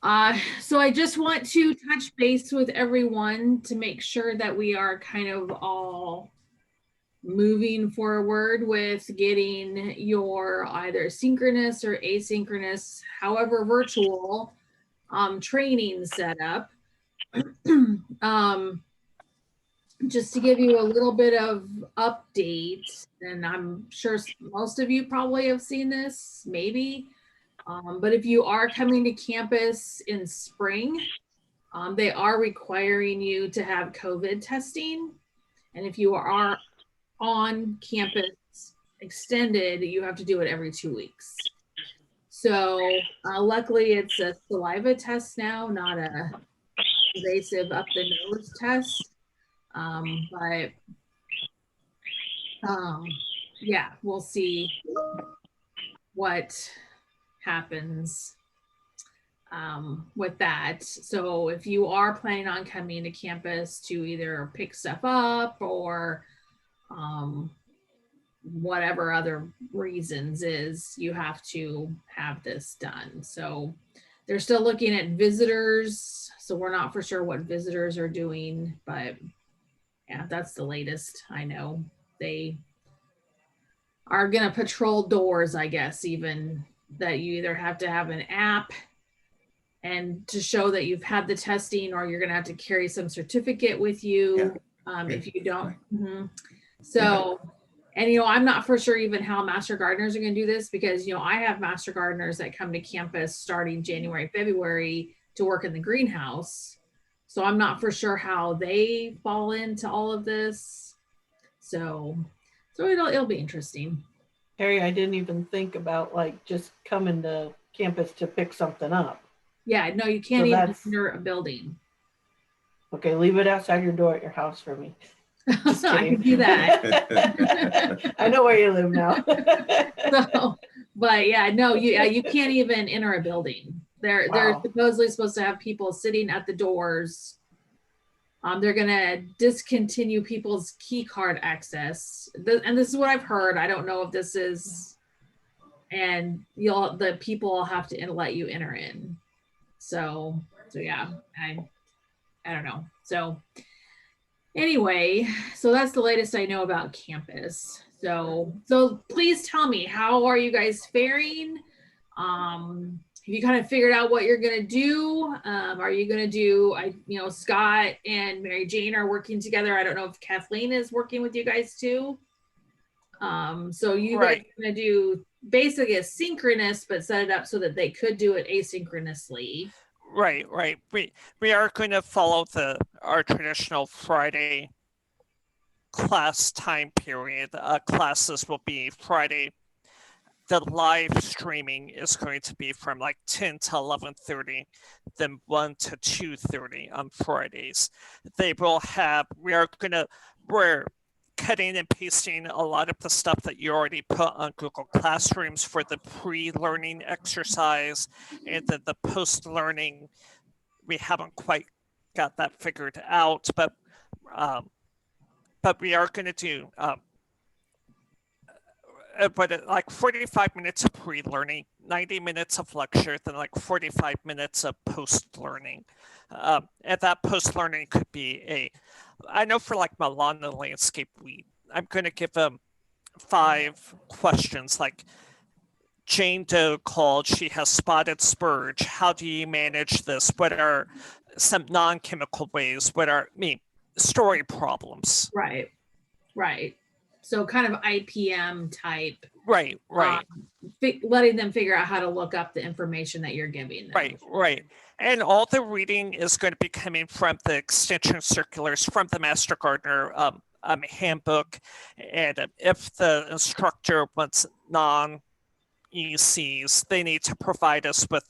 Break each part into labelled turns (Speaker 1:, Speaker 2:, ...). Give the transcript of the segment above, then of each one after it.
Speaker 1: So I just want to touch base with everyone to make sure that we are kind of all moving forward with getting your either synchronous or asynchronous, however virtual, training set up. um, just to give you a little bit of update, and I'm sure most of you probably have seen this, maybe. But if you are coming to campus in spring, they are requiring you to have COVID testing. And if you are on campus extended, you have to do it every 2 weeks. So luckily it's a saliva test now, not a invasive up the nose test. But yeah, we'll see what happens with that. So if you are planning on coming to campus to either pick stuff up or whatever other reasons is, you have to have this done. So they're still looking at visitors. So we're not for sure what visitors are doing, but yeah, that's the latest I know. They are going to patrol doors, I guess, even that you either have to have an app and to show that you've had the testing, or you're going to have to carry some certificate with you. If you don't. So, and I'm not for sure even how master gardeners are going to do this, because I have master gardeners that come to campus starting January, February to work in the greenhouse. So I'm not for sure how they fall into all of this. So it'll be interesting.
Speaker 2: Harry, I didn't even think about like just coming to campus to pick something up.
Speaker 1: Yeah, no, you can't even enter a building.
Speaker 2: Okay, leave it outside your door at your house for me.
Speaker 1: Just kidding. I can do that.
Speaker 2: I know where you live now.
Speaker 1: So, but yeah, no, you can't even enter a building. They're supposedly supposed to have people sitting at the doors. They're gonna discontinue people's key card access, and this is what I've heard. I don't know if this is, and the people will have to let you enter in. So yeah, I don't know. So anyway, so that's the latest I know about campus. So please tell me, how are you guys faring? Have you kind of figured out what you're going to do? Are you going to do, Scott and Mary Jane are working together. I don't know if Kathleen is working with you guys too. So you guys are going to do basically a synchronous, but set it up so that they could do it asynchronously.
Speaker 3: Right. We are going to follow our traditional Friday class time period. Classes will be Friday. The live streaming is going to be from like 10 to 11:30, then 1 to 2:30 on Fridays. We're cutting and pasting a lot of the stuff that you already put on Google Classrooms for the pre-learning exercise, and then the post-learning, we haven't quite got that figured out, but we are going to do like 45 minutes of pre-learning, 90 minutes of lecture, then like 45 minutes of post-learning. And that post-learning could be I know for like my lawn and landscape weed, I'm going to give them 5 questions like, Jane Doe called, she has spotted spurge. How do you manage this? What are some non-chemical ways? What are story problems?
Speaker 1: Right. So kind of IPM type.
Speaker 3: Right.
Speaker 1: Letting them figure out how to look up the information that you're giving them.
Speaker 3: Right. And all the reading is going to be coming from the extension circulars, from the Master Gardener handbook. And if the instructor wants non-ECs, they need to provide us with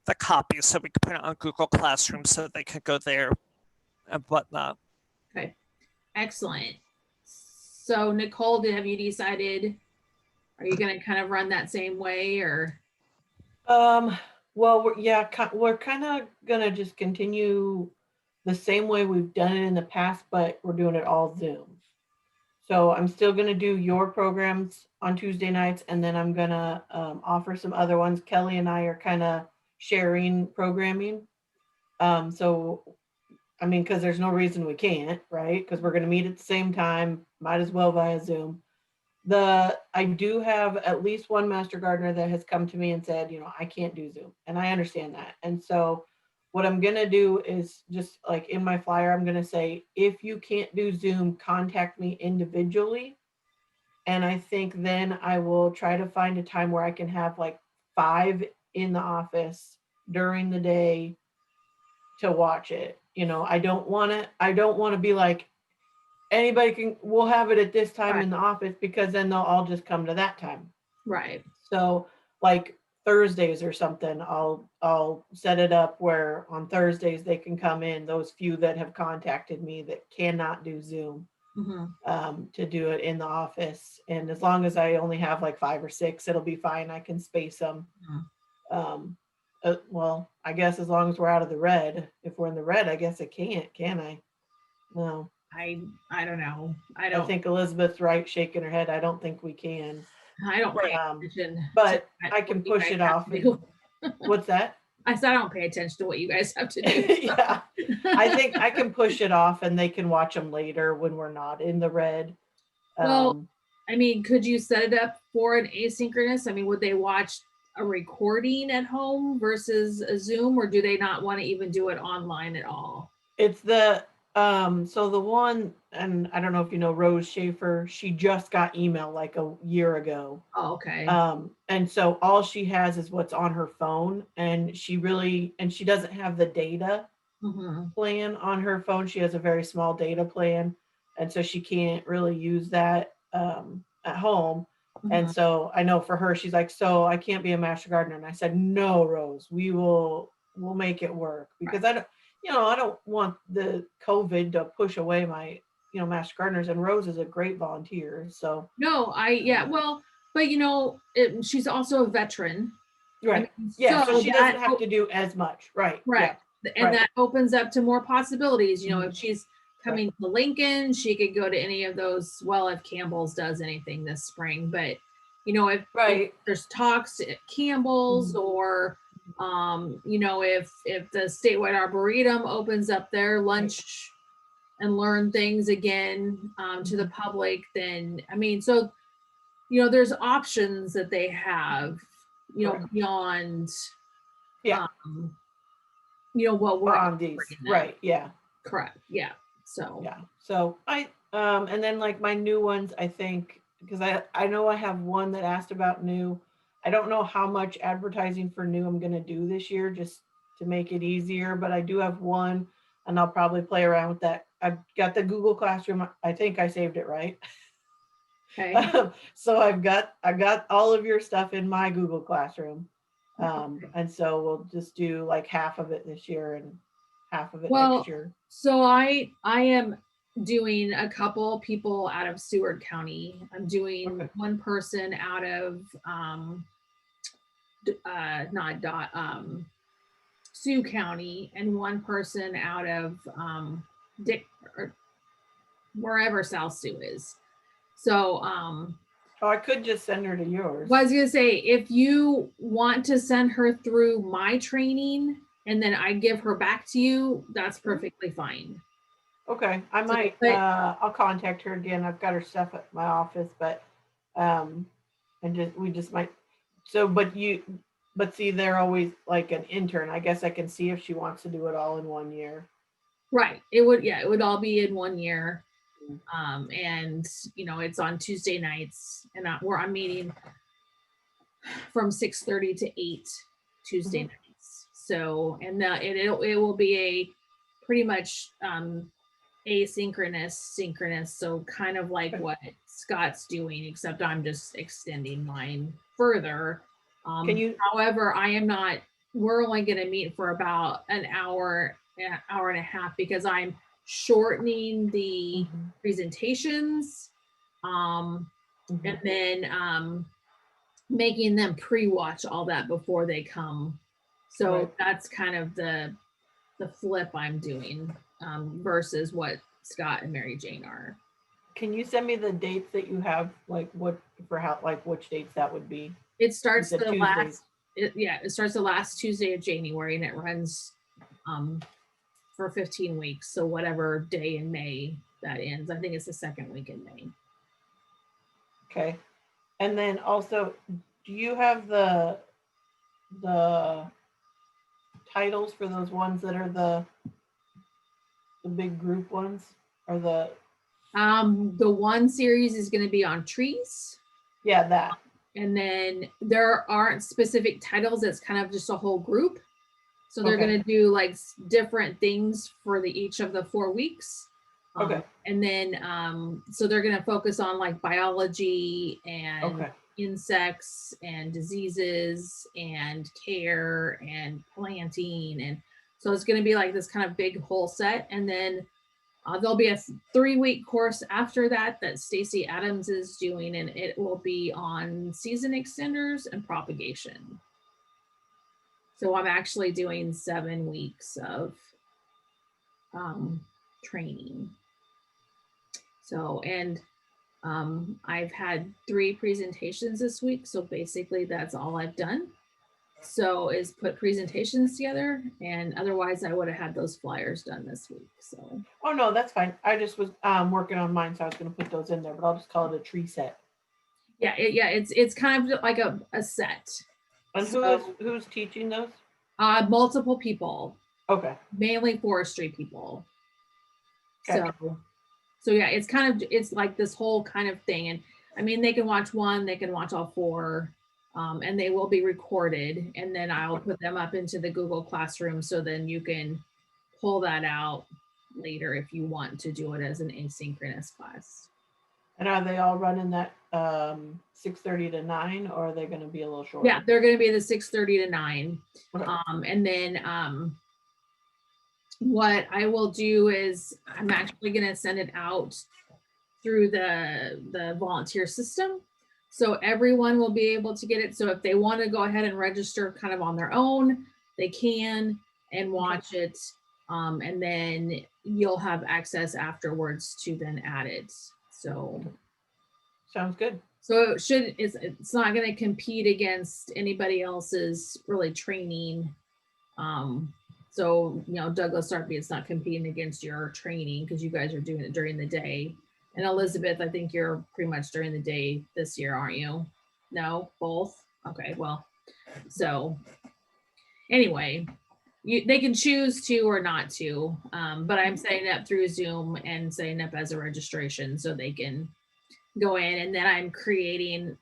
Speaker 3: the copy so we can put it on Google Classroom so they can go there and whatnot.
Speaker 1: Okay, excellent. So Nicole, have you decided, are you going to kind of run that same way, or?
Speaker 2: Well, we're kind of going to just continue the same way we've done it in the past, but we're doing it all Zoom. So I'm still going to do your programs on Tuesday nights, and then I'm going to offer some other ones. Kelly and I are kind of sharing programming. So, I mean, because there's no reason we can't, right? Because we're going to meet at the same time, might as well via Zoom. I do have at least one master gardener that has come to me and said, I can't do Zoom, and I understand that. And so what I'm going to do is just like in my flyer, I'm going to say, if you can't do Zoom, contact me individually. And I think then I will try to find a time where I can have like 5 in the office during the day to watch it. I don't want to be like, we'll have it at this time
Speaker 1: Right.
Speaker 2: in the office, because then they'll all just come to that time.
Speaker 1: Right.
Speaker 2: So like Thursdays or something, I'll set it up where on Thursdays they can come in, those few that have contacted me that cannot do Zoom, to do it in the office. And as long as I only have like 5 or 6, it'll be fine. I can space them. Well, I guess as long as we're out of the red. If we're in the red, I guess I can't, can I? No.
Speaker 1: I don't know.
Speaker 2: I think Elizabeth's right, shaking her head. I don't think we can.
Speaker 1: I don't pay
Speaker 3: Right.
Speaker 1: attention.
Speaker 2: But
Speaker 1: to
Speaker 2: I can
Speaker 1: what you
Speaker 2: push
Speaker 1: guys
Speaker 2: it
Speaker 1: have
Speaker 2: off.
Speaker 1: to do.
Speaker 2: What's that?
Speaker 1: I said I don't pay attention to what you guys have to do.
Speaker 2: Yeah. I think I can push it off and they can watch them later when we're not in the red.
Speaker 1: Well, I mean, could you set it up for an asynchronous? I mean, would they watch a recording at home versus a Zoom, or do they not want to even do it online at all?
Speaker 2: It's the so the one, and I don't know if you know Rose Schaefer, she just got email like a year ago.
Speaker 1: Oh, okay.
Speaker 2: And so all she has is what's on her phone, and she doesn't have the data plan on her phone. She has a very small data plan, and so she can't really use that at home. And so I know for her, she's like, so I can't be a master gardener. And I said, no, Rose, we'll make it work, because I don't want the COVID to push away my, master gardeners, and Rose is a great volunteer. So
Speaker 1: no, well, but she's also a veteran.
Speaker 2: right. I mean, so she doesn't have to do as much. Right.
Speaker 1: Right.
Speaker 2: Yeah.
Speaker 1: And that opens up to more possibilities.
Speaker 2: Mhm.
Speaker 1: If she's coming to Lincoln, she could go to any of those. Well, if Campbell's does anything this spring, but if there's talks at Campbell's, or if the statewide arboretum opens up their lunch and learn things again to the public, then I mean, so there's options that they have, beyond what we're
Speaker 2: on these. Right. Yeah.
Speaker 1: Correct. Yeah. So
Speaker 2: yeah. So I and then like my new ones, I think, because I know I have one that asked about new. I don't know how much advertising for new I'm going to do this year, just to make it easier, but I do have one, and I'll probably play around with that. I've got the Google Classroom. I think I saved it right.
Speaker 1: Okay.
Speaker 2: So I got all of your stuff in my Google Classroom. And so we'll just do like half of it this year and half of it next year.
Speaker 1: So I am doing a couple people out of Seward County. I'm doing one person out of Sioux County, and one person out of Dick, or wherever South Sioux is. So
Speaker 2: I could just send her to yours.
Speaker 1: Well, I was gonna say, if you want to send her through my training and then I give her back to you, that's perfectly fine.
Speaker 2: Okay, I might. I'll contact her again. I've got her stuff at my office, but we just might. So, but see, they're always like an intern. I guess I can see if she wants to do it all in 1 year.
Speaker 1: Right. It would all be in 1 year. And it's on Tuesday nights, and I'm meeting from 6:30 to 8 Tuesday nights. So, and it will be a pretty much asynchronous, synchronous. So kind of like what Scott's doing, except I'm just extending mine further. However, we're only going to meet for about an hour and a half, because I'm shortening the presentations, and then making them pre-watch all that before they come. So that's kind of the flip I'm doing versus what Scott and Mary Jane are.
Speaker 2: Can you send me the dates that you have, like which dates that would be?
Speaker 1: It starts the it starts the last Tuesday of January and it runs for 15 weeks. So whatever day in May that ends, I think it's the second week in May.
Speaker 2: Okay. And then also, do you have the titles for those ones that are the big group ones, or the
Speaker 1: one series is going to be on trees.
Speaker 2: Yeah, that.
Speaker 1: And then there aren't specific titles. It's kind of just a whole group. So they're going to do like different things for each of the 4 weeks.
Speaker 2: Okay.
Speaker 1: And then, so they're going to focus on like biology and insects and diseases and care and planting. And so it's going to be like this kind of big whole set. And then there'll be a 3-week course after that Stacey Adams is doing, and it will be on season extenders and propagation. So I'm actually doing 7 weeks of training. So, and I've had 3 presentations this week. So basically that's all I've done. So is put presentations together, and otherwise I would have had those flyers done this week. So.
Speaker 2: Oh no, that's fine. I just was working on mine, so I was going to put those in there, but I'll just call it a tree set.
Speaker 1: Yeah, it's kind of like a set.
Speaker 2: And who's teaching those?
Speaker 1: Multiple people.
Speaker 2: Okay.
Speaker 1: Mainly forestry people.
Speaker 2: Okay.
Speaker 1: So yeah, it's like this whole kind of thing. And I mean, they can watch one, they can watch all 4, and they will be recorded. And then I'll put them up into the Google Classroom. So then you can pull that out later if you want to do it as an asynchronous class.
Speaker 2: And are they all running that 6:30 to 9, or are they going to be a little shorter?
Speaker 1: Yeah, they're going to be the 6:30 to 9.
Speaker 2: Okay.
Speaker 1: And then what I will do is I'm actually going to send it out through the volunteer system. So everyone will be able to get it. So if they want to go ahead and register kind of on their own, they can and watch it. And then you'll have access afterwards to then add it. So
Speaker 2: sounds good.
Speaker 1: So it's not going to compete against anybody else's really training. So, Douglas Sarpy, it's not competing against your training because you guys are doing it during the day. And Elizabeth, I think you're pretty much during the day this year, aren't you? No, both? Okay, well, so anyway, they can choose to or not to, but I'm setting up through Zoom and setting up as a registration so they can go in, and then I'm creating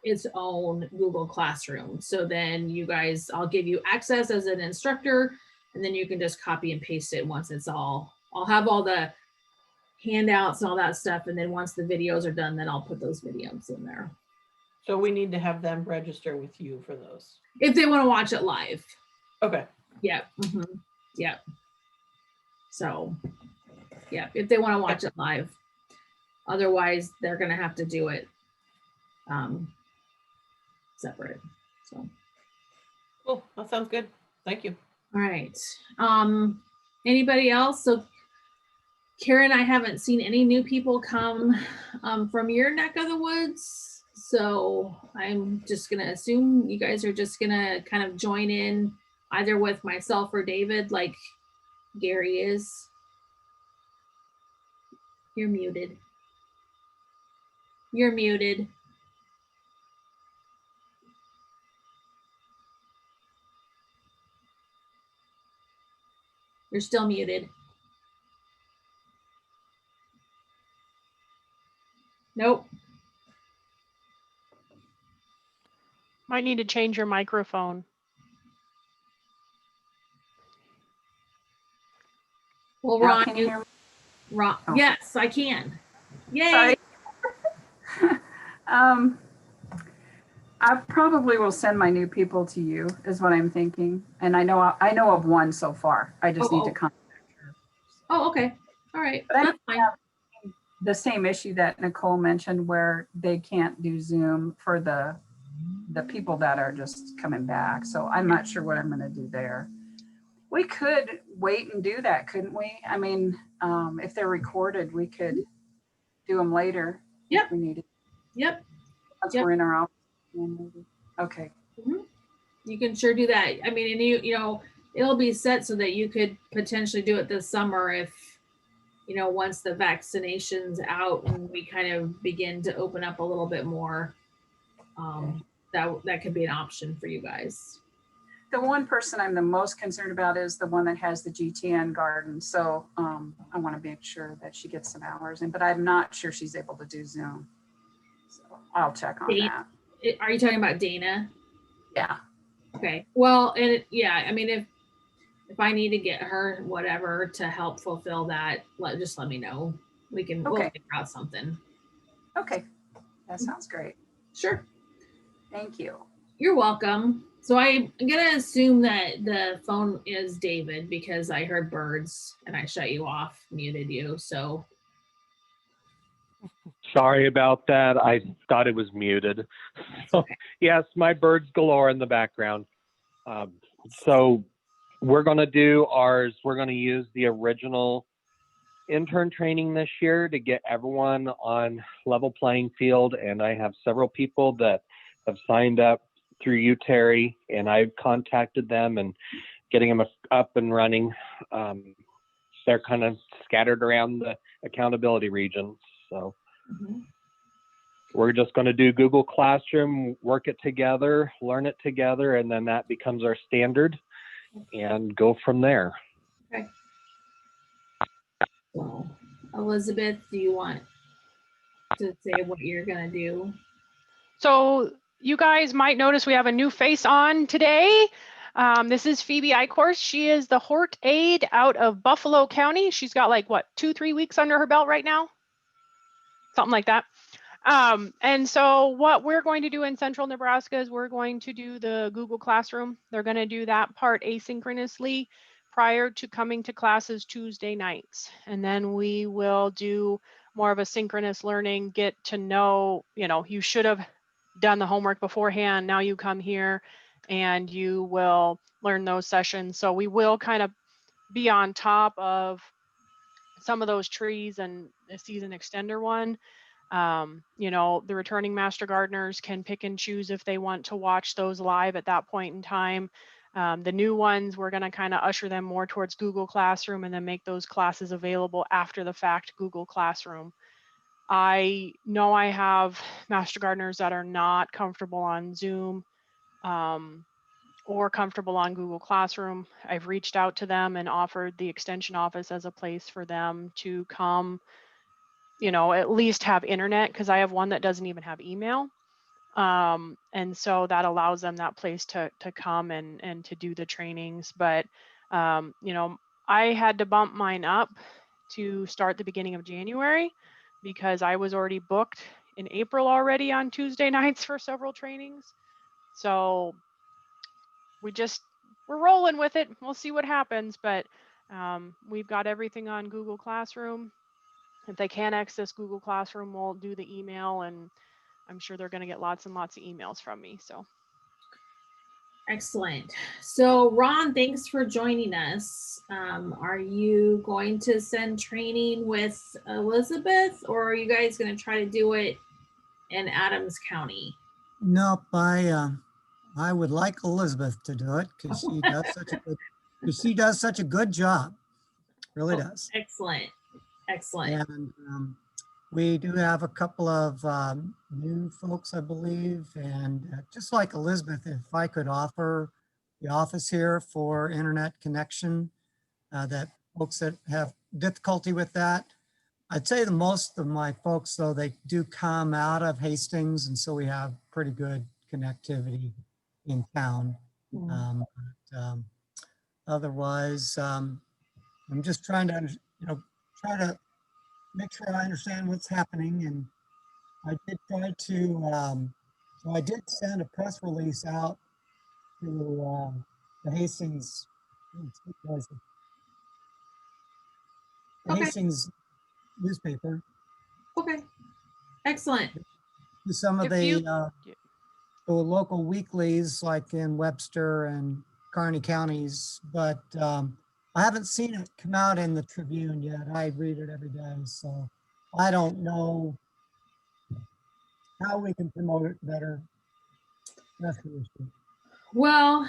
Speaker 1: its own Google Classroom. So then you guys, I'll give you access as an instructor, and then you can just copy and paste it once it's all, I'll have all the handouts and all that stuff. And then once the videos are done, then I'll put those videos in there.
Speaker 2: So we need to have them register with you for those.
Speaker 1: If they want to watch it live.
Speaker 2: Okay.
Speaker 1: Yeah. Mm-hmm. Yeah. So, yeah, if they want to watch it live. Otherwise, they're going to have to do it separate. So,
Speaker 2: cool. That sounds good. Thank you.
Speaker 1: All right. Anybody else? So, Karen, I haven't seen any new people come from your neck of the woods. So I'm just going to assume you guys are just going to kind of join in either with myself or David, like Gary is. You're muted. You're muted. You're still muted. Nope.
Speaker 4: Might need to change your microphone.
Speaker 1: Well,
Speaker 5: Now
Speaker 1: Ron,
Speaker 5: can you hear me?
Speaker 1: Ron,
Speaker 5: Oh.
Speaker 1: Yes, I can. Yay.
Speaker 5: Sorry. I probably will send my new people to you, is what I'm thinking. And I know of one so far. I just need to contact her.
Speaker 1: Oh, okay. All right.
Speaker 5: But I
Speaker 1: That's fine.
Speaker 5: have the same issue that Nicole mentioned, where they can't do Zoom for the people that are just coming back. So I'm not sure what I'm going to do there. We could wait and do that, couldn't we? I mean, if they're recorded, we could do them later.
Speaker 1: Yep.
Speaker 5: If we needed.
Speaker 1: Yep.
Speaker 5: Once
Speaker 1: Yep.
Speaker 5: we're in our office. Okay.
Speaker 1: Mm-hmm. You can sure do that. I mean, and you know, it'll be set so that you could potentially do it this summer if, you know, once the vaccination's out and we kind of begin to open up a little bit more, that could be an option for you guys.
Speaker 5: The one person I'm the most concerned about is the one that has the GTN garden. So I want to make sure that she gets some hours in, but I'm not sure she's able to do Zoom. So I'll check on that.
Speaker 1: Are you talking about Dana?
Speaker 5: Yeah.
Speaker 1: Okay. Well, and yeah, I mean, if I need to get her whatever to help fulfill that, just let me know. We'll figure out something.
Speaker 5: Okay. That sounds great.
Speaker 1: Sure.
Speaker 5: Thank you.
Speaker 1: You're welcome. So I'm gonna assume that the phone is David because I heard birds and I shut you off, muted you. So
Speaker 6: Sorry about that. I thought it was muted. So,
Speaker 1: okay.
Speaker 6: yes, my birds galore in the background. So we're going to do ours. We're going to use the original intern training this year to get everyone on level playing field. And I have several people that have signed up through you, Terry, and I've contacted them and getting them up and running. They're kind of scattered around the accountability region. So we're just going to do Google Classroom, work it together, learn it together, and then that becomes our standard and go from there.
Speaker 1: Okay. So, Elizabeth, do you want to say what you're going to do?
Speaker 4: So you guys might notice we have a new face on today. This is Phoebe Eichhorst. She is the Hort aide out of Buffalo County. She's got like, what, 2-3 weeks under her belt right now? Something like that. And so what we're going to do in Central Nebraska is we're going to do the Google Classroom. They're going to do that part asynchronously prior to coming to classes Tuesday nights. And then we will do more of a synchronous learning, get to know, you know, you should have done the homework beforehand. Now you come here and you will learn those sessions. So we will kind of be on top of some of those trees and the season extender one. You know, the returning master gardeners can pick and choose if they want to watch those live at that point in time. The new ones, we're going to kind of usher them more towards Google Classroom and then make those classes available after the fact Google Classroom. I know I have master gardeners that are not comfortable on Zoom or comfortable on Google Classroom. I've reached out to them and offered the extension office as a place for them to come, you know, at least have internet, because I have one that doesn't even have email. And so that allows them that place to come and to do the trainings. But, you know, I had to bump mine up to start the beginning of January because I was already booked in April already on Tuesday nights for several trainings. So we're rolling with it. We'll see what happens, but we've got everything on Google Classroom. If they can't access Google Classroom, we'll do the email, and I'm sure they're going to get lots and lots of emails from me. So
Speaker 1: excellent. So Ron, thanks for joining us. Are you going to send training with Elizabeth, or are you guys going to try to do it in Adams County?
Speaker 7: Nope, I would like Elizabeth to do it because she does such a good job. Really does.
Speaker 1: Excellent. Excellent.
Speaker 7: And we do have a couple of new folks, I believe, and just like Elizabeth, if I could offer the office here for internet connection, that folks that have difficulty with that. I'd say the most of my folks, though, they do come out of Hastings, and so we have pretty good connectivity in town. Otherwise, I'm just trying to, try to make sure I understand what's happening. And I did try to, so I did send a press release out to the Hastings, Hastings newspaper.
Speaker 1: Okay. Excellent.
Speaker 7: To some of the local weeklies like in Webster and Kearney counties, but I haven't seen it come out in the Tribune yet. I read it every day, so I don't know how we can promote it better. That's the issue.
Speaker 1: Well,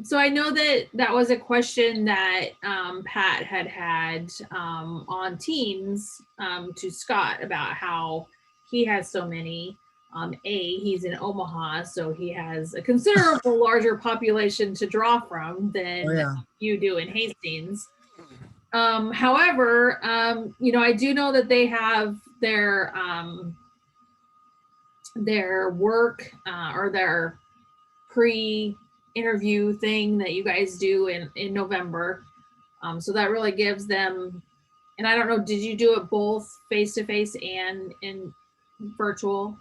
Speaker 1: so I know that that was a question that Pat had on Teams to Scott about how he has so many. He's in Omaha, so he has a considerable larger population to draw from than
Speaker 7: Oh, yeah.
Speaker 1: you do in Hastings. However, I do know that they have their work or their pre-interview thing that you guys do in November. So that really gives them, and I don't know, did you do it both face-to-face and in virtual?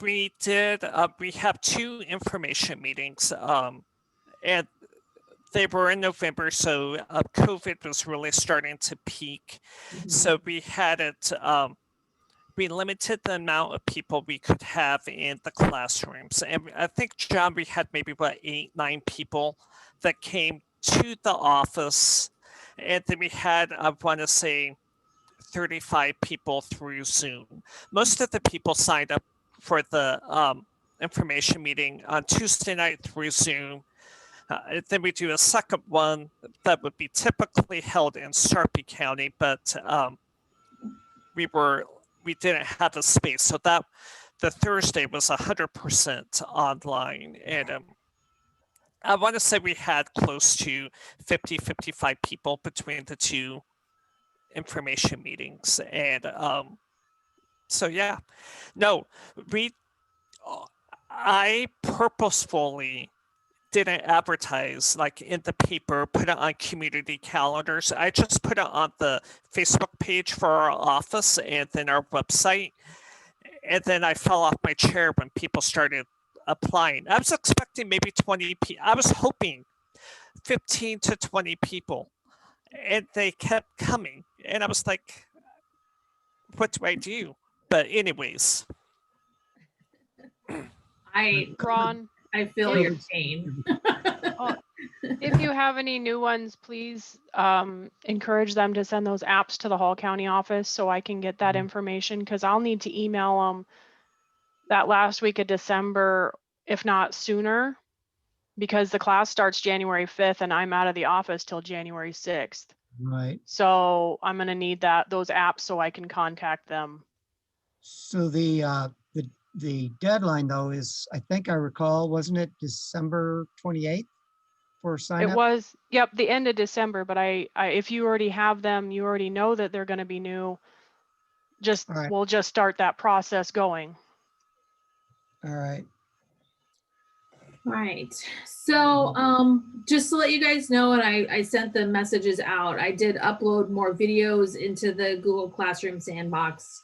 Speaker 3: We did. We have 2 information meetings, and they were in November, so COVID was really starting to peak. So we had it. We limited the amount of people we could have in the classrooms, and I think, John, we had maybe what 8, 9 people that came to the office, and then we had, I want to say, 35 people through Zoom. Most of the people signed up for the information meeting on Tuesday night through Zoom. Then we do a second one that would be typically held in Sarpy County, but we didn't have a space, so that the Thursday was 100% online, and I want to say we had close to 50, 55 people between the 2 information meetings, and so yeah, no, we I purposefully didn't advertise like in the paper, put it on community calendars. I just put it on the Facebook page for our office and then our website, and then I fell off my chair when people started applying. I was expecting maybe 20 people. I was hoping 15 to 20 people, and they kept coming, and I was like, what do I do? But anyways,
Speaker 4: Ron,
Speaker 1: I feel
Speaker 4: if-
Speaker 1: your pain.
Speaker 4: if you have any new ones, please encourage them to send those apps to the Hall County office so I can get that information, because I'll need to email them that last week of December, if not sooner, because the class starts January 5th and I'm out of the office till January 6th.
Speaker 7: Right.
Speaker 4: So I'm going to need those apps so I can contact them.
Speaker 7: So the deadline though is, I think I recall, wasn't it December 28th for sign
Speaker 4: It
Speaker 7: up?
Speaker 4: was, yep, the end of December, but I if you already have them, you already know that they're going to be new.
Speaker 7: All right.
Speaker 4: We'll just start that process going.
Speaker 7: All right.
Speaker 1: Right. So just to let you guys know, and I sent the messages out, I did upload more videos into the Google Classroom Sandbox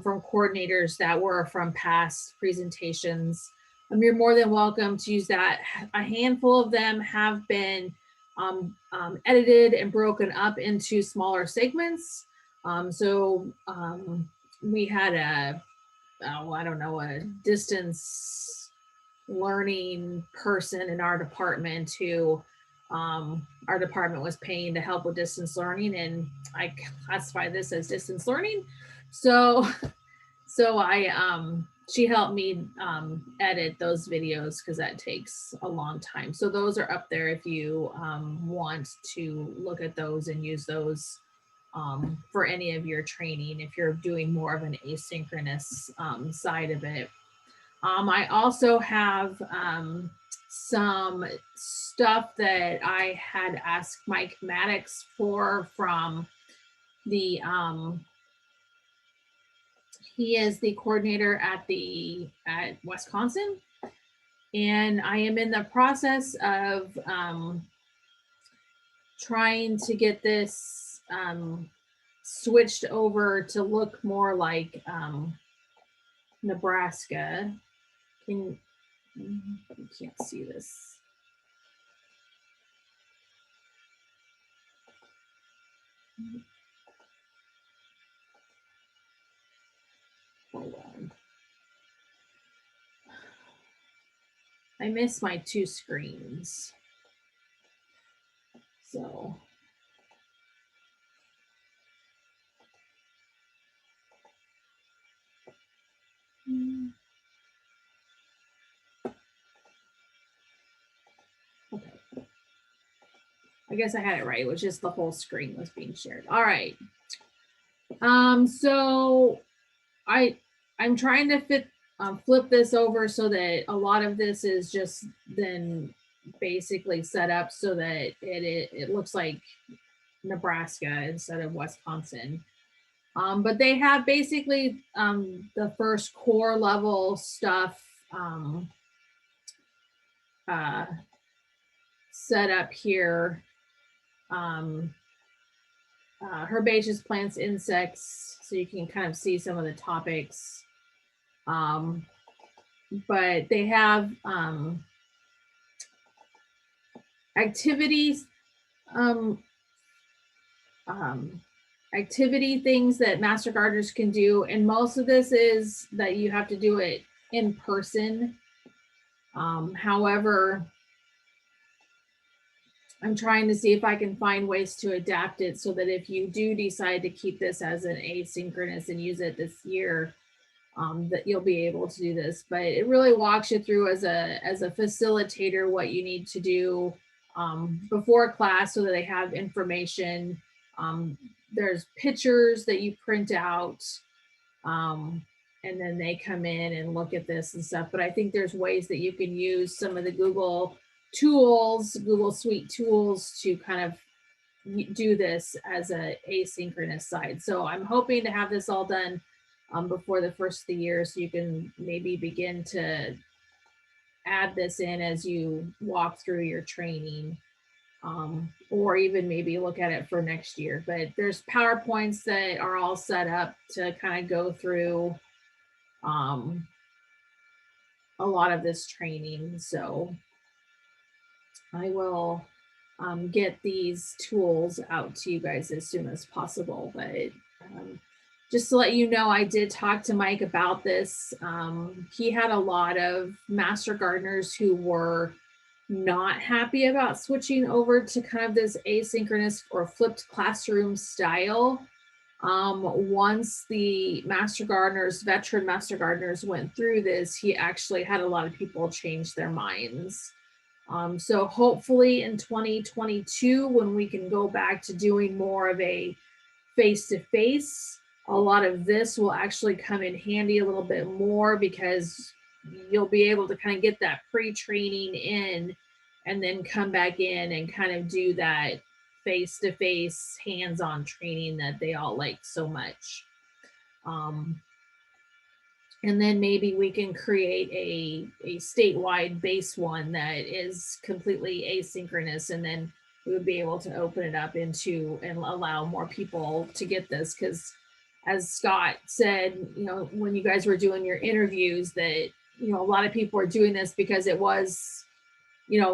Speaker 1: from coordinators that were from past presentations. You're more than welcome to use that. A handful of them have been edited and broken up into smaller segments. We had I don't know, a distance learning person in our department who our department was paying to help with distance learning, and I classify this as distance learning. So she helped me edit those videos because that takes a long time. So those are up there if you want to look at those and use those for any of your training if you're doing more of an asynchronous side of it. I also have some stuff that I had asked Mike Maddox for from the, he is the coordinator at Wisconsin. And I am in the process of trying to get this switched over to look more like Nebraska. You can't see this. Hold on. I miss my 2 screens. So. I guess I had it right. It was just the whole screen was being shared. All right. So I'm trying to flip this over so that a lot of this is just then basically set up so that it looks like Nebraska instead of Wisconsin. But they have basically the first core level stuff set up here. Herbaceous plants, insects, so you can kind of see some of the topics. But they have activities, activity things that master gardeners can do, and most of this is that you have to do it in person. However, I'm trying to see if I can find ways to adapt it so that if you do decide to keep this as an asynchronous and use it this year, that you'll be able to do this. But it really walks you through as a facilitator what you need to do before class so that they have information. There's pictures that you print out, and then they come in and look at this and stuff. But I think there's ways that you can use some of the Google tools, Google Suite tools, to kind of do this as a asynchronous side. So I'm hoping to have this all done before the first of the year, so you can maybe begin to add this in as you walk through your training, or even maybe look at it for next year. But there's PowerPoints that are all set up to kind of go through a lot of this training. So I will get these tools out to you guys as soon as possible. But just to let you know, I did talk to Mike about this. He had a lot of master gardeners who were not happy about switching over to kind of this asynchronous or flipped classroom style. Once the veteran master gardeners went through this, he actually had a lot of people change their minds. So hopefully in 2022, when we can go back to doing more of a face-to-face, a lot of this will actually come in handy a little bit more, because you'll be able to kind of get that pre-training in and then come back in and kind of do that face-to-face hands-on training that they all like so much. And then maybe we can create a statewide base one that is completely asynchronous, and then we would be able to open it up into and allow more people to get this. Because as Scott said, when you guys were doing your interviews, that, a lot of people are doing this because it was,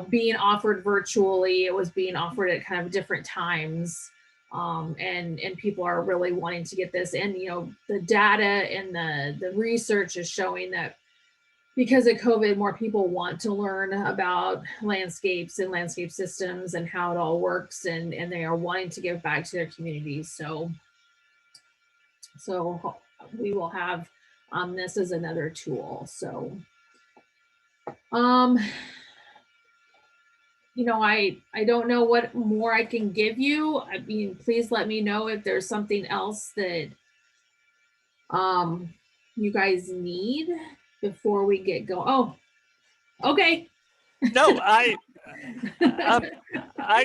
Speaker 1: being offered virtually, it was being offered at kind of different times. And people are really wanting to get this. And, the data and the research is showing that because of COVID, more people want to learn about landscapes and landscape systems and how it all works. And they are wanting to give back to their communities. So we will have this as another tool. So, I don't know what more I can give you. I mean, please let me know if there's something else that you guys need before we get going. Oh, okay.
Speaker 3: No, I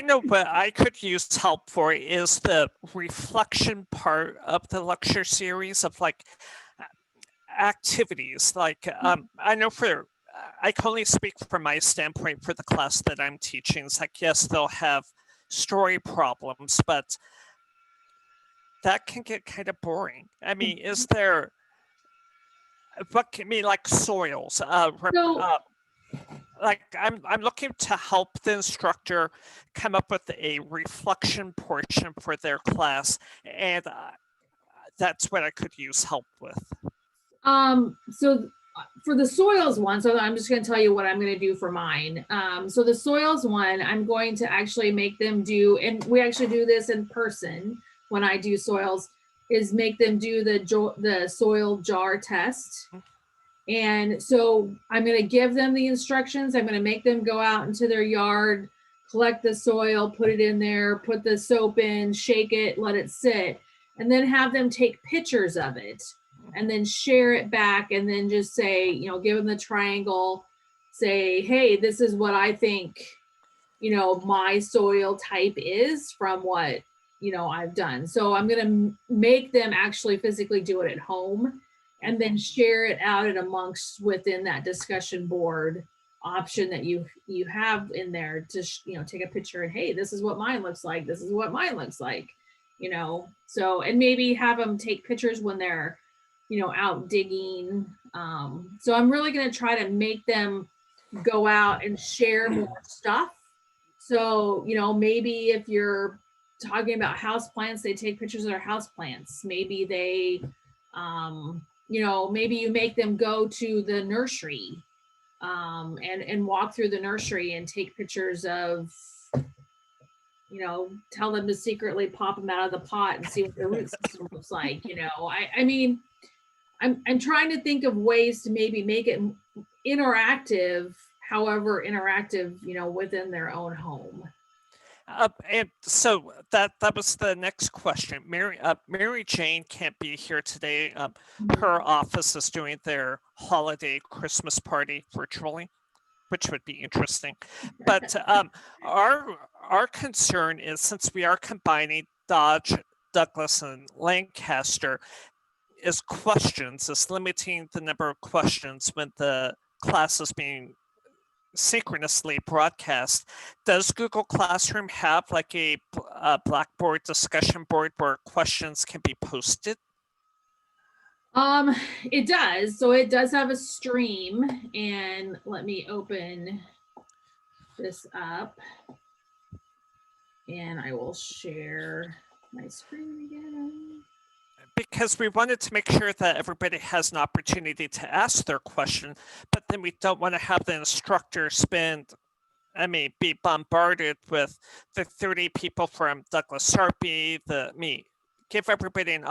Speaker 3: know what I could use help for is the reflection part of the lecture series of like activities. Like I know I can only speak from my standpoint for the class that I'm teaching. It's like, yes, they'll have story problems, but that can get kind of boring. I mean, is there, what can mean like soils? Like I'm looking to help the instructor come up with a reflection portion for their class, and that's what I could use help with.
Speaker 1: So for the soils one, so I'm just going to tell you what I'm going to do for mine. So the soils one, I'm going to actually make them do, and we actually do this in person when I do soils, is make them do the soil jar test. And so I'm going to give them the instructions. I'm going to make them go out into their yard, collect the soil, put it in there, put the soap in, shake it, let it sit, and then have them take pictures of it and then share it back, and then just say, you know, give them the triangle, say, hey, this is what I think, you know, my soil type is from what, you know, I've done. So I'm going to make them actually physically do it at home and then share it out and amongst within that discussion board option that you have in there to, you know, take a picture and, hey, this is what mine looks like. This is what mine looks like, you know? So, and maybe have them take pictures when they're, you know, out digging. So I'm really going to try to make them go out and share more stuff. So, you know, maybe if you're talking about house plants, they take pictures of their house plants. Maybe they, you know, maybe you make them go to the nursery and walk through the nursery and take pictures of, you know, tell them to secretly pop them out of the pot and see what their root system looks like. You know, I mean, I'm trying to think of ways to maybe make it interactive, however interactive, you know, within their own home.
Speaker 3: And so that was the next question. Mary Jane can't be here today. Her office is doing their holiday Christmas party virtually, which would be interesting. But our concern is, since we are combining Dodge, Douglas, and Lancaster, is limiting the number of questions when the class is being synchronously broadcast. Does Google Classroom have like a Blackboard discussion board where questions can be posted?
Speaker 1: It does. So it does have a stream, and let me open this up and I will share my screen again.
Speaker 3: Because we wanted to make sure that everybody has an opportunity to ask their question, but then we don't want to have the instructor be bombarded with the 30 people from Douglas Sarpy, give everybody and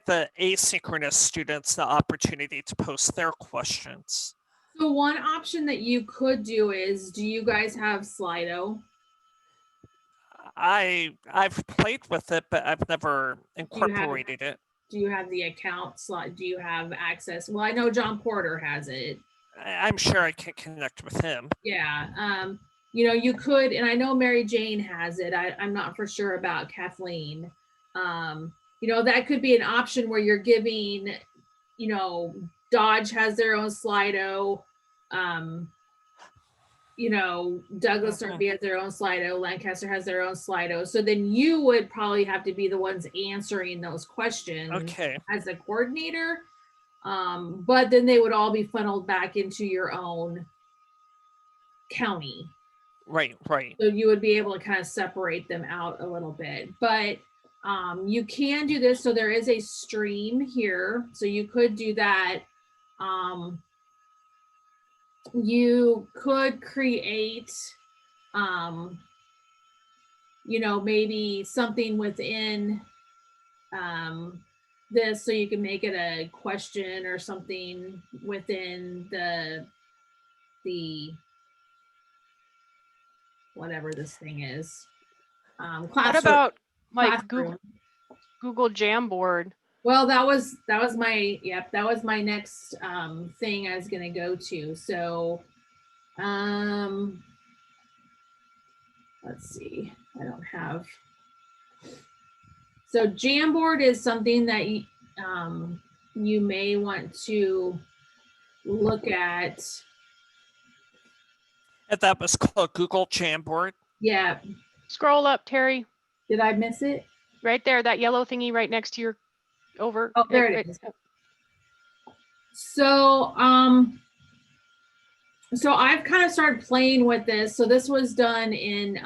Speaker 3: the asynchronous students the opportunity to post their questions.
Speaker 1: So one option that you could do is, do you guys have Slido?
Speaker 3: I've played with it, but I've never incorporated it.
Speaker 1: Do you have the account slot? Do you have access? Well, I know John Porter has it.
Speaker 3: I'm sure I can connect with him.
Speaker 1: Yeah. You know, you could, and I know Mary Jane has it. I'm not for sure about Kathleen. You know, that could be an option where you're giving, you know, Dodge has their own Slido. You know, Douglas Sarpy has their own Slido, Lancaster has their own Slido. So then you would probably have to be the ones answering those questions as a coordinator. But then they would all be funneled back into your own county.
Speaker 3: Right.
Speaker 1: So you would be able to kind of separate them out a little bit. But you can do this. So there is a stream here. So you could do that. You could create, you know, maybe something within this, so you can make it a question or something within the whatever this thing is.
Speaker 4: What about like
Speaker 1: classroom.
Speaker 4: Google Jamboard?
Speaker 1: Well, that was my next thing I was gonna go to. So let's see, I don't have. So Jamboard is something that you may want to look at.
Speaker 3: And that was called Google Jamboard?
Speaker 1: Yeah.
Speaker 4: Scroll up, Terry.
Speaker 1: Did I miss it?
Speaker 4: Right there, that yellow thingy right next to your over.
Speaker 1: Oh, there it is. So, so I've kind of started playing with this. So this was done in,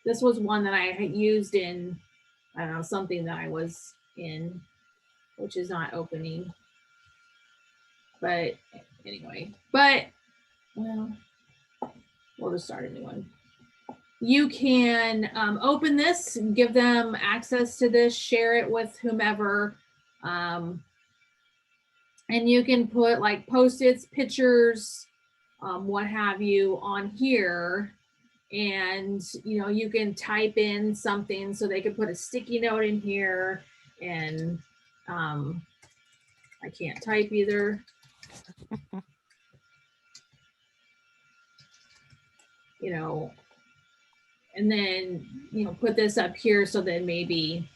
Speaker 1: this was one that I had used in, I don't know, something that I was in, which is not opening. But anyway, well, we'll just start a new one. You can open this and give them access to this, share it with whomever. And you can put like Post-its, pictures, what have you on here. and you can type in something, so they can put a sticky note in here, and I can't type either. And then put this up here, so then maybe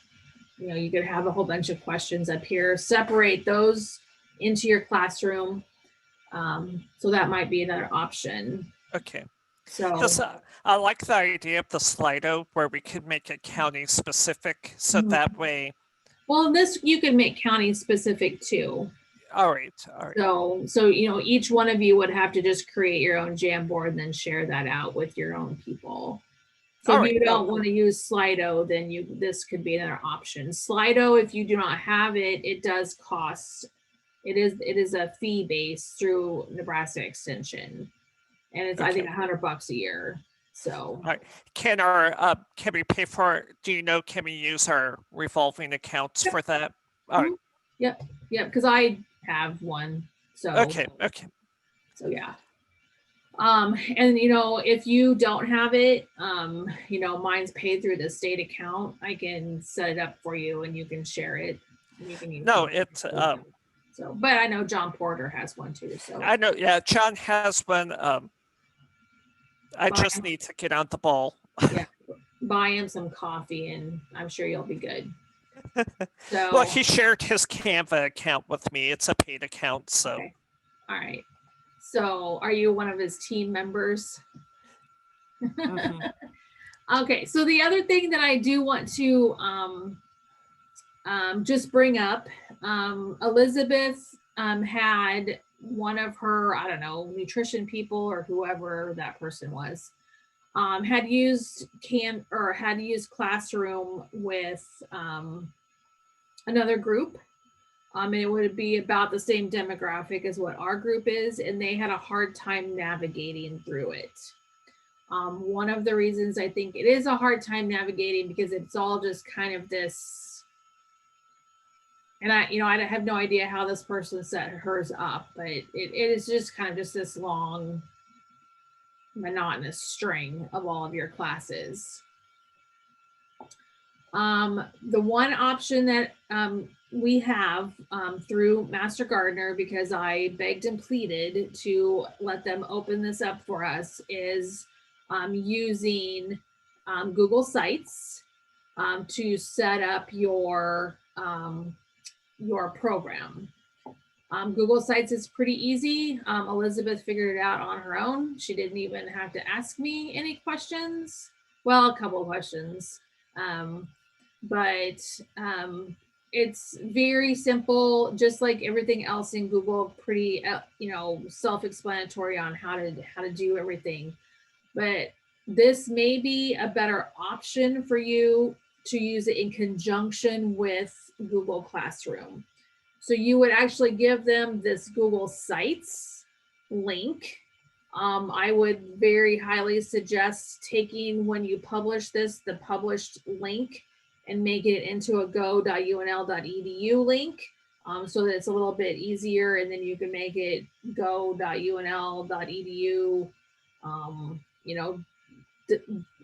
Speaker 1: you could have a whole bunch of questions up here, separate those into your classroom. So that might be another option.
Speaker 3: Okay.
Speaker 1: So
Speaker 3: Because I like the idea of the Slido where we could make it county specific, so that way.
Speaker 1: well, this you can make county specific too.
Speaker 3: All right.
Speaker 1: So each one of you would have to just create your own Jamboard and then share that out with your own people. So
Speaker 3: All
Speaker 1: if you
Speaker 3: right.
Speaker 1: don't want to use Slido, then this could be another option. Slido, if you do not have it, it does cost. It is a fee base through Nebraska Extension, and it's I think $100 a year. So
Speaker 3: all right. Can we pay for? Do you know? Can we use our revolving accounts for that? All right.
Speaker 1: Yep. Because I have one. So
Speaker 3: Okay.
Speaker 1: So yeah. And if you don't have it, mine's paid through the state account. I can set it up for you, and you can share it. You can use
Speaker 3: No,
Speaker 1: it.
Speaker 3: it's
Speaker 1: So, but I know John Porter has one too. So
Speaker 3: I know. Yeah, John has one. I just need to get on the ball.
Speaker 1: Yeah, buy him some coffee, and I'm sure you'll be good. So
Speaker 3: well, he shared his Canva account with me. It's a paid account, so.
Speaker 1: Okay. All right. So are you one of his team members? Okay. So the other thing that I do want to just bring up, Elizabeth had one of her, I don't know, nutrition people or whoever that person was, had used Classroom with another group. And it would be about the same demographic as what our group is, and they had a hard time navigating through it. One of the reasons I think it is a hard time navigating, because it's all just kind of this, and I have no idea how this person set hers up, but it is just kind of just this long, monotonous string of all of your classes. The one option that we have through Master Gardener, because I begged and pleaded to let them open this up for us, is using Google Sites to set up your program. Google Sites is pretty easy. Elizabeth figured it out on her own. She didn't even have to ask me any questions. Well, a couple of questions. But it's very simple, just like everything else in Google, pretty self-explanatory on how to do everything. But this may be a better option for you to use it in conjunction with Google Classroom. So you would actually give them this Google Sites link. I would very highly suggest taking, when you publish this, the published link, and make it into a go.unl.edu link, so that it's a little bit easier, and then you can make it go.unl.edu,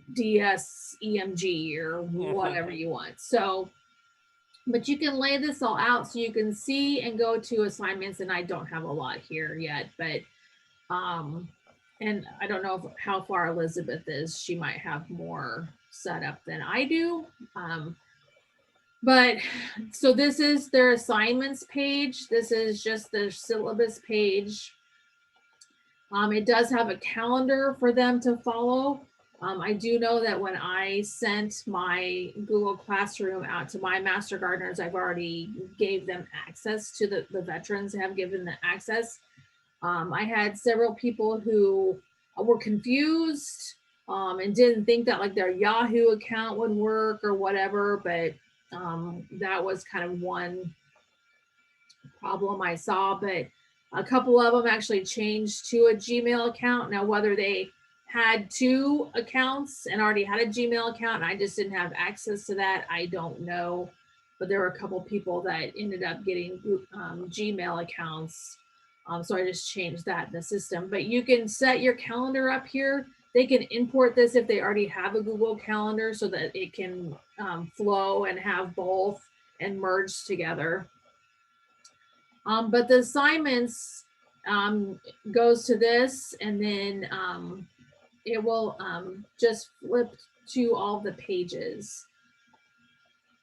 Speaker 1: NE-EMG or whatever you want. So, but you can lay this all out so you can see and go to assignments, and I don't have a lot here yet, but and I don't know how far Elizabeth is. She might have more set up than I do. But so this is their assignments page. This is just their syllabus page. It does have a calendar for them to follow. I do know that when I sent my Google Classroom out to my Master Gardeners, I've already gave them access to the veterans have given the access. I had several people who were confused and didn't think that like their Yahoo account would work or whatever, but that was kind of one problem I saw. But a couple of them actually changed to a Gmail account. Now, whether they had two accounts and already had a Gmail account and I just didn't have access to that, I don't know. But there were a couple people that ended up getting Gmail accounts. So I just changed that in the system. But you can set your calendar up here. they can import this if they already have a Google Calendar so that it can flow and have both and merge together. But the assignments goes to this, and then it will just flip to all the pages.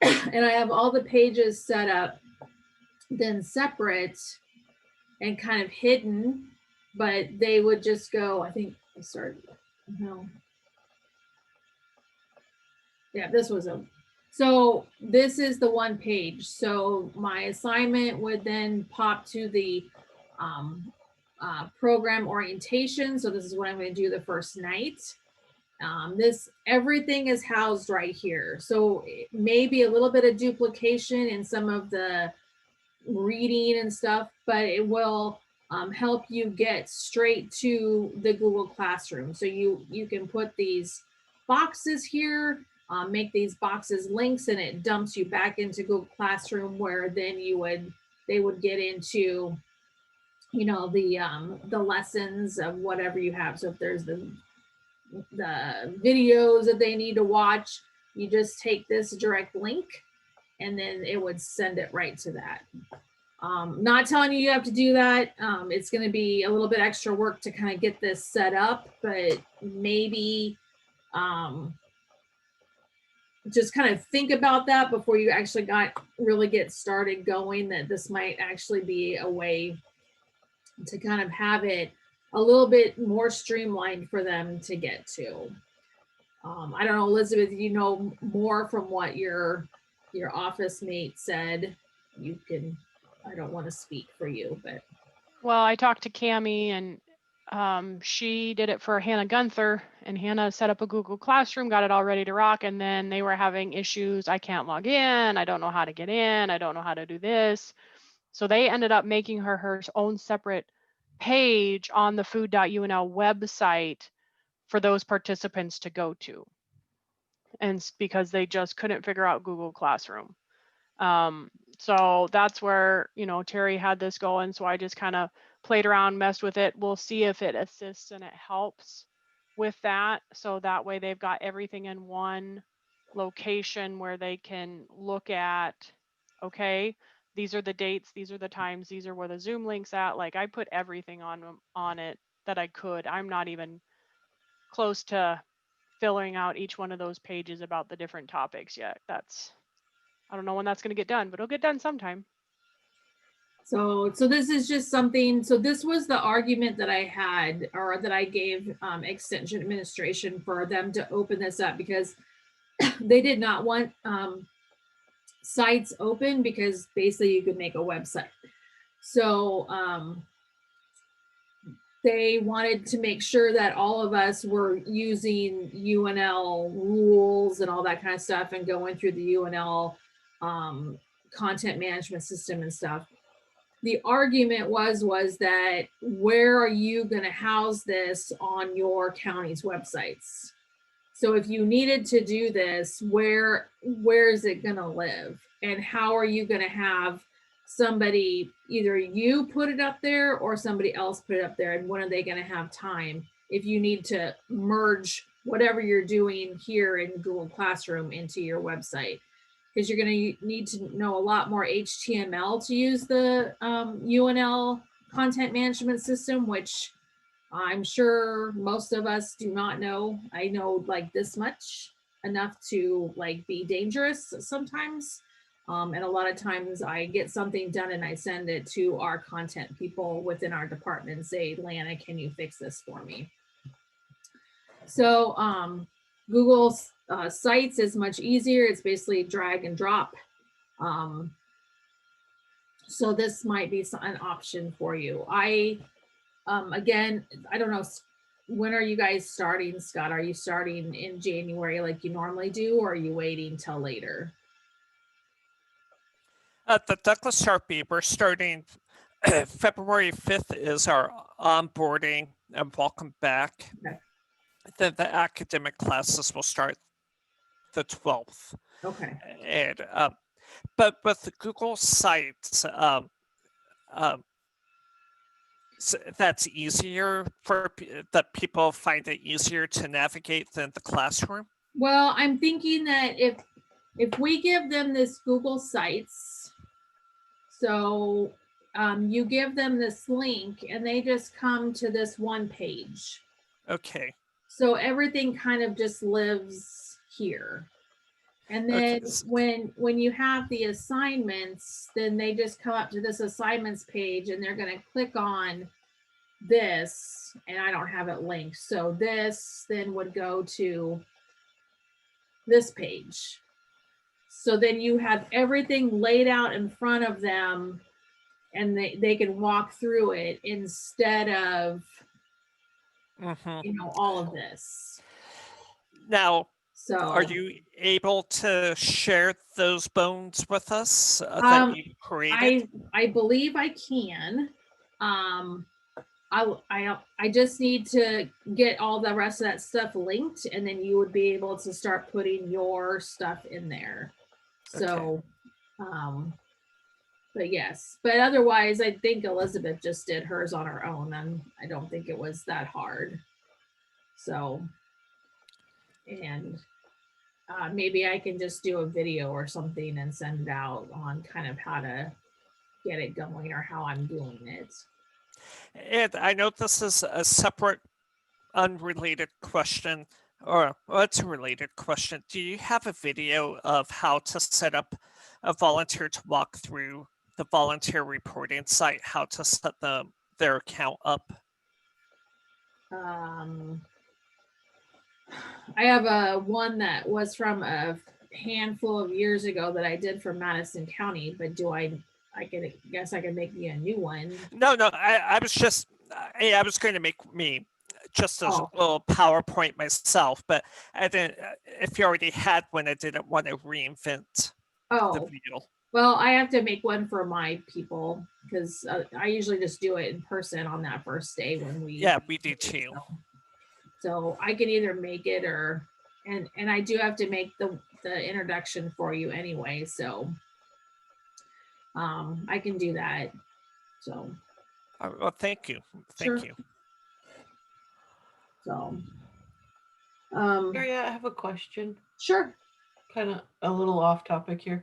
Speaker 1: And I have all the pages set up then separate and kind of hidden, but they would just go, I think I started, no. Yeah, this was so this is the one page. So my assignment would then pop to the program orientation. So this is what I'm going to do the first night. Everything is housed right here. So maybe a little bit of duplication in some of the reading and stuff, but it will help you get straight to the Google Classroom. So you can put these boxes here, make these boxes links, and it dumps you back into Google Classroom, where then they would get into, you know, the lessons of whatever you have. So if there's the videos that they need to watch, you just take this direct link and then it would send it right to that. Not telling you have to do that. It's going to be a little bit extra work to kind of get this set up, but maybe just kind of think about that before you actually really get started going, that this might actually be a way to kind of have it a little bit more streamlined for them to get to. I don't know, Elizabeth, you know more from what your office mate said. You can, I don't want to speak for you, but.
Speaker 4: Well, I talked to Cami, and she did it for Hannah Gunther, and Hannah set up a Google Classroom, got it all ready to rock, and then they were having issues. I can't log in. I don't know how to get in. I don't know how to do this. So they ended up making her own separate page on the food.unl website for those participants to go to. And because they just couldn't figure out Google Classroom. So that's where, you know, Terry had this going. So I just kind of played around, messed with it. We'll see if it assists and it helps with that. So that way they've got everything in one location where they can look at, okay, these are the dates, these are the times, these are where the Zoom link's at. Like I put everything on it that I could. I'm not even close to filling out each one of those pages about the different topics yet. I don't know when that's going to get done, but it'll get done sometime.
Speaker 1: So this is just something, so this was the argument that I had, or that I gave Extension Administration for them to open this up, because they did not want sites open, because basically you could make a website. So they wanted to make sure that all of us were using UNL rules and all that kind of stuff, and going through the UNL content management system and stuff. The argument was that where are you going to house this on your county's websites? So if you needed to do this, where is it going to live? And how are you going to have somebody, either you put it up there or somebody else put it up there? And when are they going to have time if you need to merge whatever you're doing here in Google Classroom into your website? Because you're going to need to know a lot more HTML to use the UNL content management system, which I'm sure most of us do not know. I know like this much, enough to like be dangerous sometimes. And a lot of times I get something done and I send it to our content people within our department and say, Lana, can you fix this for me? So Google Sites is much easier. It's basically drag and drop. So this might be an option for you. Again, I don't know, when are you guys starting, Scott? Are you starting in January like you normally do, or are you waiting till later?
Speaker 3: At the Douglas Sharpie, we're starting February 5th is our onboarding and welcome back.
Speaker 1: Okay.
Speaker 3: Then the academic classes will start the 12th.
Speaker 1: Okay.
Speaker 3: And but with the Google Sites, that's easier for that people find it easier to navigate than the classroom?
Speaker 1: Well, I'm thinking that if we give them this Google Sites, so you give them this link and they just come to this one page.
Speaker 3: Okay.
Speaker 1: So everything kind of just lives here. And then when you have the assignments, then they just come up to this assignments page and they're going to click on this, and I don't have it linked. So this then would go to this page. So then you have everything laid out in front of them and they can walk through it instead of, all of this.
Speaker 3: Now,
Speaker 1: So
Speaker 3: are you able to share those bones with us that you created?
Speaker 1: I believe I can. I just need to get all the rest of that stuff linked, and then you would be able to start putting your stuff in there. So, but yes, but otherwise, I think Elizabeth just did hers on her own, and I don't think it was that hard. So, and maybe I can just do a video or something and send it out on kind of how to get it going or how I'm doing it.
Speaker 3: And I know this is a separate, unrelated question, or well, it's a related question. Do you have a video of how to set up a volunteer to walk through the volunteer reporting site, how to set their account up?
Speaker 1: I have a one that was from a handful of years ago that I did for Madison County, but guess I can make me a new one.
Speaker 3: No, I was just, I was going to make me just a little PowerPoint myself, but I didn't, if you already had one, I didn't want to reinvent the wheel.
Speaker 1: Well, I have to make one for my people because I usually just do it in person on that first day when we.
Speaker 3: Yeah, we do too.
Speaker 1: So I can either make it and I do have to make the introduction for you anyway. So I can do that. So.
Speaker 3: Well, thank you. Thank you.
Speaker 1: So.
Speaker 2: Maria, I have a question.
Speaker 1: Sure.
Speaker 2: Kind of a little off topic here.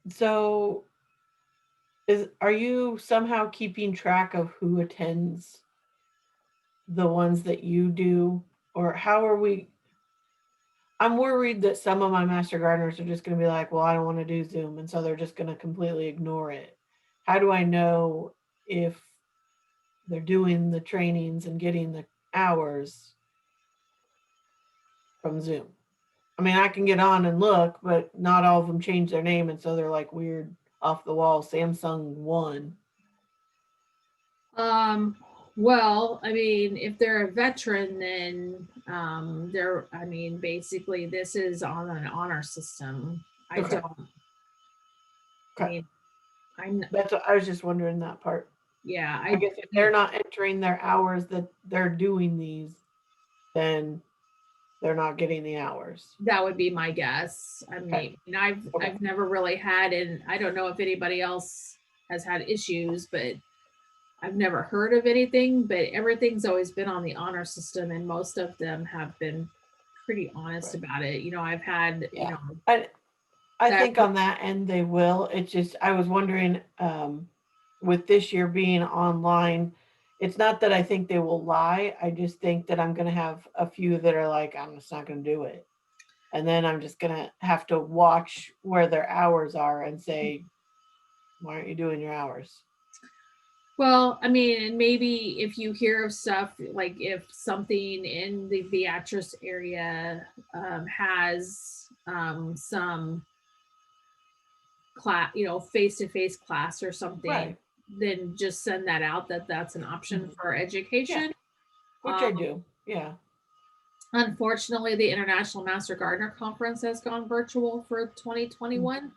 Speaker 2: So are you somehow keeping track of who attends the ones that you do, or how are we? I'm worried that some of my master gardeners are just going to be like, well, I don't want to do Zoom. And so they're just going to completely ignore it. How do I know if they're doing the trainings and getting the hours from Zoom? I mean, I can get on and look, but not all of them change their name. And so they're like weird off the wall Samsung 1.
Speaker 1: Well, I mean, if they're a veteran, then basically this is on an honor system. I
Speaker 2: Okay.
Speaker 1: don't.
Speaker 2: Okay.
Speaker 1: I mean,
Speaker 2: That's what I was just wondering that part.
Speaker 1: Yeah.
Speaker 2: I guess if they're not entering their hours that they're doing these, then they're not getting the hours.
Speaker 1: That would be my guess. I mean, I've never really had, and I don't know if anybody else has had issues, but I've never heard of anything, but everything's always been on the honor system, and most of them have been pretty honest about it. I've had,
Speaker 2: I think on that end they will. It's just, I was wondering, with this year being online, it's not that I think they will lie. I just think that I'm going to have a few that are like, I'm just not going to do it. And then I'm just going to have to watch where their hours are and say, why aren't you doing your hours?
Speaker 1: Well, I mean, and maybe if you hear of stuff, like if something in the Beatrice area has some class, face-to-face class or something,
Speaker 2: Right.
Speaker 1: then just send that out that's an option for education.
Speaker 2: Yeah. Which I do, yeah.
Speaker 1: Unfortunately, the International Master Gardener Conference has gone virtual for 2021.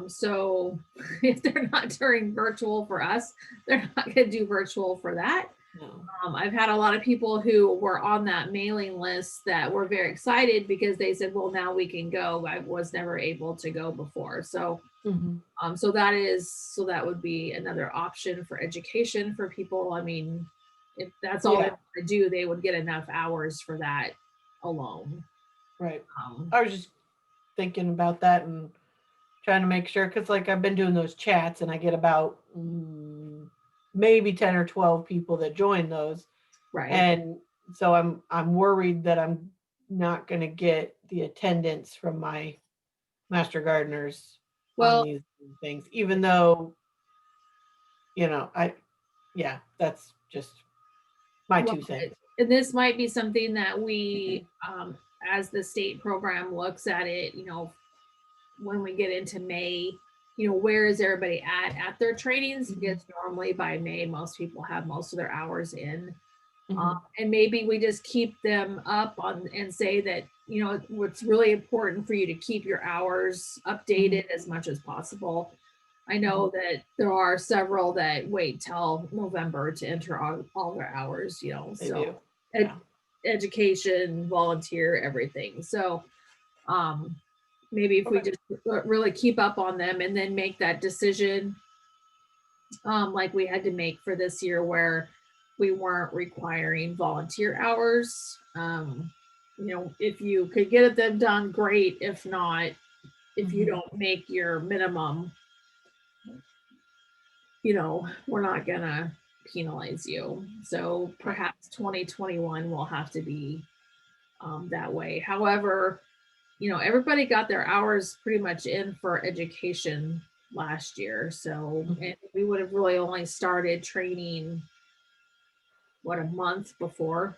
Speaker 1: So if they're not doing virtual for us, they're not going to do virtual for that.
Speaker 2: No.
Speaker 1: I've had a lot of people who were on that mailing list that were very excited because they said, well, now we can go. I was never able to go before. So,
Speaker 2: Mhm.
Speaker 1: so that would be another option for education for people. I mean, if that's all they
Speaker 2: Yeah.
Speaker 1: want to do, they would get enough hours for that alone.
Speaker 2: Right.
Speaker 1: Um,
Speaker 2: I was just thinking about that and trying to make sure, because like I've been doing those chats and I get about maybe 10 or 12 people that join those.
Speaker 1: right.
Speaker 2: And so I'm worried that I'm not going to get the attendance from my master gardeners
Speaker 1: Well,
Speaker 2: on these things, even though, that's just my
Speaker 1: well,
Speaker 2: 2 cents.
Speaker 1: and this might be something that we, as the state program looks at it, when we get into May, where is everybody at their trainings? Because normally by May, most people have most of their hours in. And maybe we just keep them up on and say that, what's really important for you to keep your hours updated as much as possible. I know that there are several that wait till November to enter all their hours,
Speaker 2: They
Speaker 1: so
Speaker 2: do. Yeah.
Speaker 1: education, volunteer, everything. So maybe if we
Speaker 2: Okay.
Speaker 1: just really keep up on them and then make that decision like we had to make for this year where we weren't requiring volunteer hours. If you could get them done, great. If not, if you don't make your minimum, we're not gonna penalize you. So perhaps 2021 will have to be that way. However, everybody got their hours pretty much in for education last year. So and we would have really only started training a month before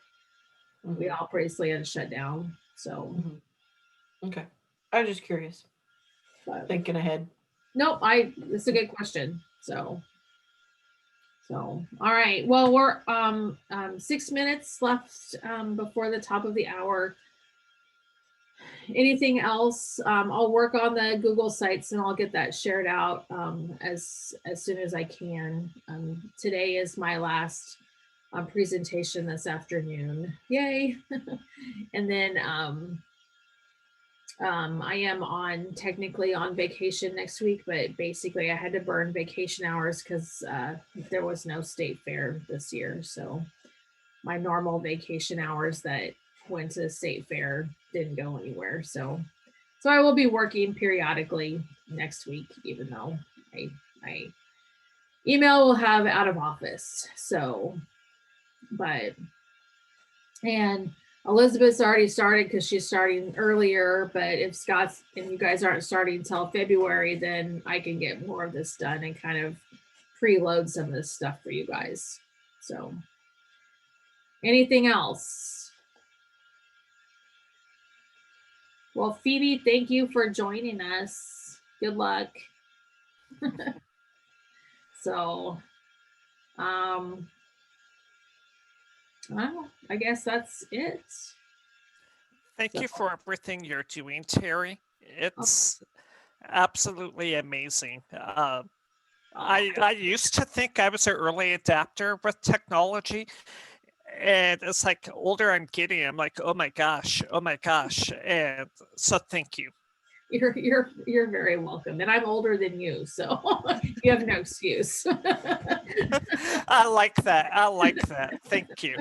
Speaker 1: we all basically had shut down. So
Speaker 2: Okay. I was just curious.
Speaker 1: but
Speaker 2: Thinking ahead.
Speaker 1: nope, it's a good question. So all right. Well, we're 6 minutes left before the top of the hour. Anything else? I'll work on the Google Sites and I'll get that shared out as soon as I can. Today is my last presentation this afternoon. Yay! And then I am technically on vacation next week, but basically I had to burn vacation hours because there was no state fair this year. So my normal vacation hours that went to the state fair didn't go anywhere. So I will be working periodically next week, even though my email will have out of office. So, and Elizabeth's already started because she's starting earlier, but if Scott's and you guys aren't starting until February, then I can get more of this done and kind of preload some of this stuff for you guys. So anything else? Well, Phoebe, thank you for joining us. Good luck. So, well, I guess that's it.
Speaker 3: Thank you for everything you're doing, Terry. It's absolutely amazing. I used to think I was an early adapter with technology, and it's like older I'm getting, I'm like, oh my gosh, and so thank you.
Speaker 1: You're very welcome, and I'm older than you, so you have no excuse.
Speaker 3: I like that. Thank you.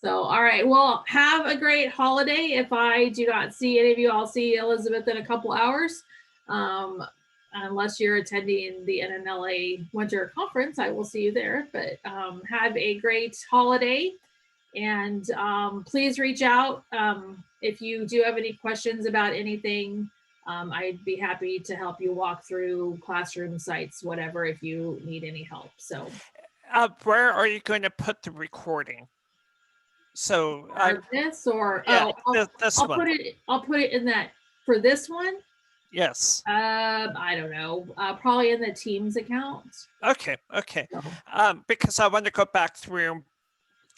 Speaker 1: So, all right. Well, have a great holiday. If I do not see any of you, I'll see Elizabeth in a couple hours. Unless you're attending the NNLA Winter Conference, I will see you there. But have a great holiday. And please reach out if you do have any questions about anything. I'd be happy to help you walk through classroom sites, whatever, if you need any help. So,
Speaker 3: where are you going to put the recording? So
Speaker 1: this or
Speaker 3: yeah,
Speaker 1: I'll
Speaker 3: one.
Speaker 1: I'll put it in that for this one.
Speaker 3: Yes.
Speaker 1: I don't know. Probably in the Teams account.
Speaker 3: Okay.
Speaker 1: So.
Speaker 3: Because I want to go back through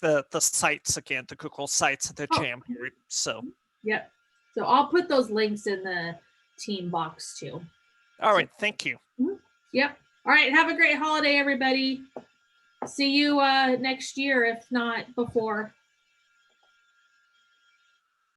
Speaker 3: the sites again, the Google sites of the Jamboree. So.
Speaker 1: Yep. So I'll put those links in the team box too.
Speaker 3: All right. Thank you.
Speaker 1: Yep. All right. Have a great holiday, everybody. see you next year, if not before.